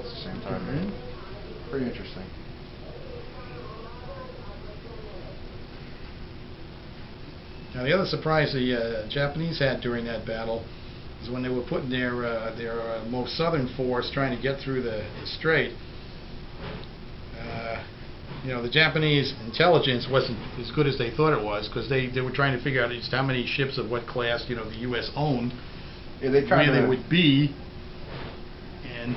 at the same time. Pretty interesting. Now the other surprise the Japanese had during that battle is when they were putting their most southern force trying to get through the strait. You know, the Japanese intelligence wasn't as good as they thought it was, because they were trying to figure out just how many ships of what class, you know, the U.S. owned, Yeah, where they would be, and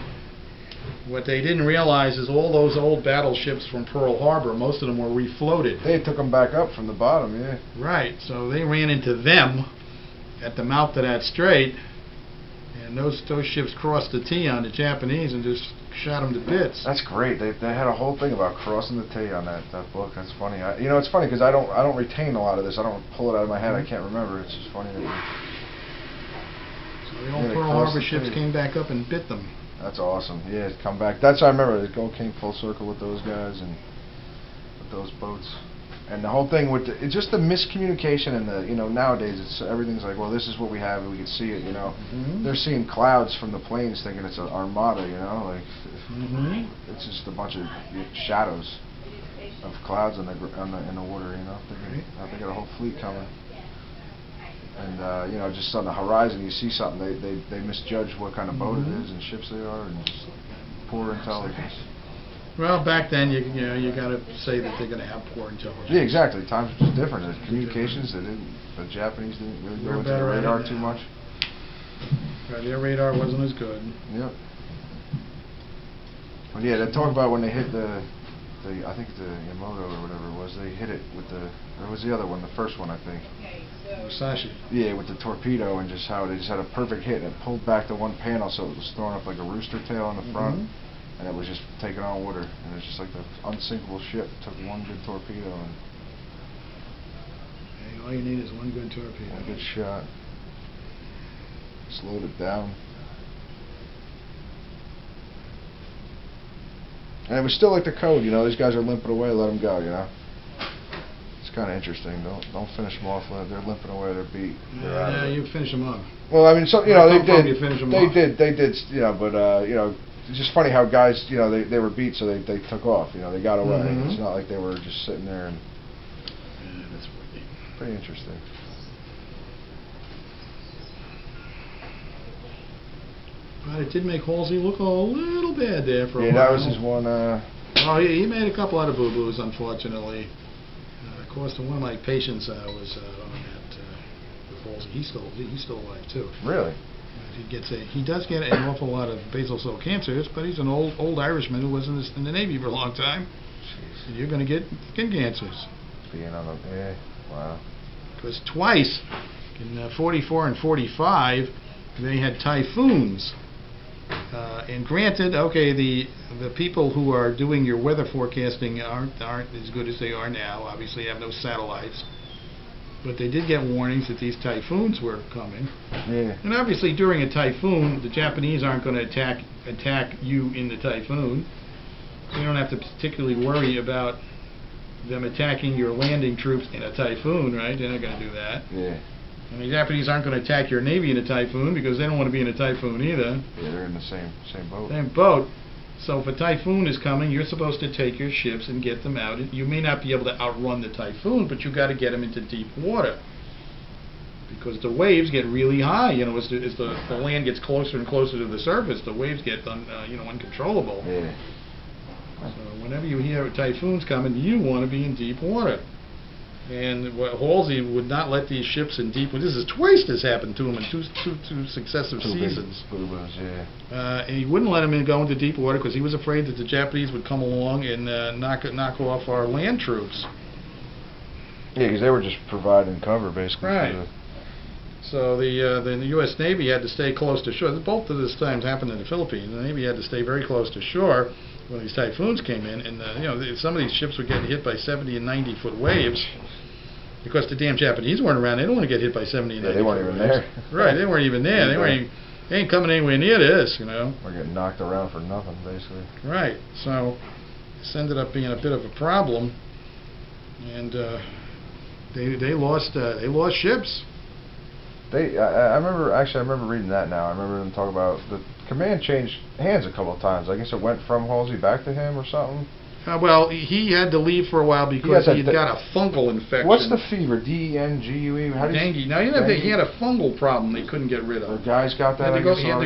what they didn't realize is all those old battleships from Pearl Harbor, most of them were refloated. They took them back up from the bottom, yeah. Right, so they ran into them at the mouth of that strait, and those ships crossed the T on the Japanese and just shot them to bits. That's great. They had a whole thing about crossing the T on that book. That's funny. You know, it's funny because I don't retain a lot of this. I don't pull it out of my head. I can't remember. It's just funny that so the old Pearl Harbor ships came back up and bit them. That's awesome. Yeah, come back. That's I remember. It all came full circle with those guys and with those boats. And the whole thing with it's just the miscommunication and the, you know, nowadays it's everything's like, well, this is what we have and we can see it, you know. They're seeing clouds from the planes thinking it's an armada, you know, like it's just a bunch of shadows of clouds in the water, you know. They got a whole fleet coming. And you know, just on the horizon you see something, they misjudge what kind of boat it is and ships they are, and just poor intelligence. Well, back then, you know, you got to say that they're going to have poor intelligence. Yeah, exactly. Times were just different. The communications, the Japanese didn't really go into the radar too much. Right, their radar wasn't as good. Yep. But yeah, they talk about when they hit the I think the Yamato or whatever it was, they hit it with or was the other one, the first one I think. Musashi. Yeah, with the torpedo, and just how they just had a perfect hit and it pulled back the one panel so it was throwing up like a rooster tail on the front. And it was just taking on water, and it's just like the unsinkable ship took one good torpedo, and hey, all you need is one good torpedo. One good shot. Slowed it down. And it was still like the code, you know. These guys are limping away, let them go, you know. It's kind of interesting. Don't finish them off. They're limping away. They're beat. Yeah, you finish them up. Well, I mean, so you know, they did. They did. You know, but you know. It's just funny how guys, you know, they were beat, so they took off. You know, they got away. It's not like they were just sitting there. And yeah, that's wicked. Pretty interesting. But it did make Halsey look a little bad there for a while. Yeah, that was his one. Well, he made a couple other boo-boos, unfortunately. Of course, one of my patients was on that with Halsey. He's still alive too. Really? He does get an awful lot of basal cell cancers, but he's an old Irishman who was in the Navy for a long time. Jeez. And you're going to get skin cancers. Being on the wow. Because twice, in 44 and 45, they had typhoons. And granted, okay, the people who are doing your weather forecasting aren't as good as they are now. Obviously, you have no satellites. But they did get warnings that these typhoons were coming. Yeah. And obviously during a typhoon, the Japanese aren't going to attack you in the typhoon. So you don't have to particularly worry about them attacking your landing troops in a typhoon, right? They're not going to do that. Yeah. And the Japanese aren't going to attack your navy in a typhoon because they don't want to be in a typhoon either. Yeah, they're in the same boat. Same boat. So if a typhoon is coming, you're supposed to take your ships and get them out. You may not be able to outrun the typhoon, but you've got to get them into deep water. Because the waves get really high. You know, as the land gets closer and closer to the surface, the waves get you know, uncontrollable. Yeah. So whenever you hear typhoons coming, you want to be in deep water. And Halsey would not let these ships in deep water. This is twice this happened to him in two successive seasons. Yeah. And he wouldn't let him go into deep water because he was afraid that the Japanese would come along and knock off our land troops. Yeah, because they were just providing cover basically. Right. So the U.S. Navy had to stay close to shore. Both of these times happened in the Philippines. The Navy had to stay very close to shore when these typhoons came in, and you know, some of these ships were getting hit by 70 and 90-foot waves because the damn Japanese weren't around. They don't want to get hit by 70 and 90 they weren't even there. Right, they weren't even there. They ain't coming anywhere near this, you know. We're getting knocked around for nothing, basically. Right. So this ended up being a bit of a problem, and they lost ships. I remember reading that now. I remember them talk about command changed hands a couple of times. I guess it went from Halsey back to him or something. Well, he had to leave for a while because he had got a fungal infection. What's the fever? D-E-N-G-U-E? How do you... Dengue. Now, he had a fungal problem they couldn't get rid of. The guy's got that, He had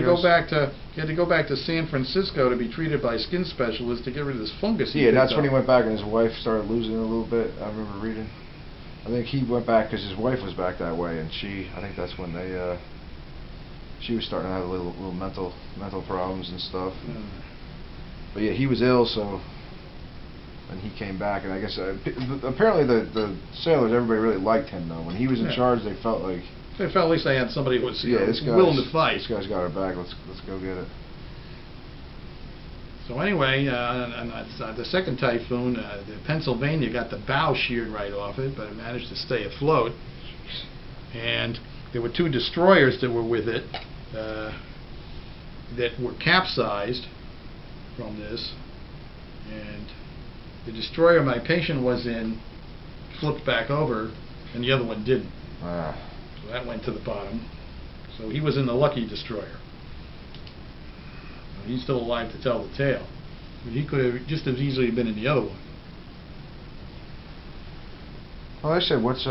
to go back to San Francisco to be treated by a skin specialist to get rid of this fungus. Yeah, that's when he went back and his wife started losing it a little bit. I remember reading. I think he went back because his wife was back that way, and I think that's when they, she was starting to have little mental problems and stuff. But yeah, he was ill, so... And he came back, and I guess apparently the sailors, everybody really liked him though. When he was in charge, they felt like at least they had somebody who was this willing to fight. This guy's got our back. Let's go get it. So anyway, on the second typhoon, the Pennsylvania got the bow sheared right off it, but it managed to stay afloat. And there were 2 destroyers that were with it that were capsized from this, and the destroyer my patient was in flipped back over, and the other one didn't. So that went to the bottom. So he was in the lucky destroyer. He's still alive to tell the tale. But he could have just as easily been in the other one. Well, I said, what's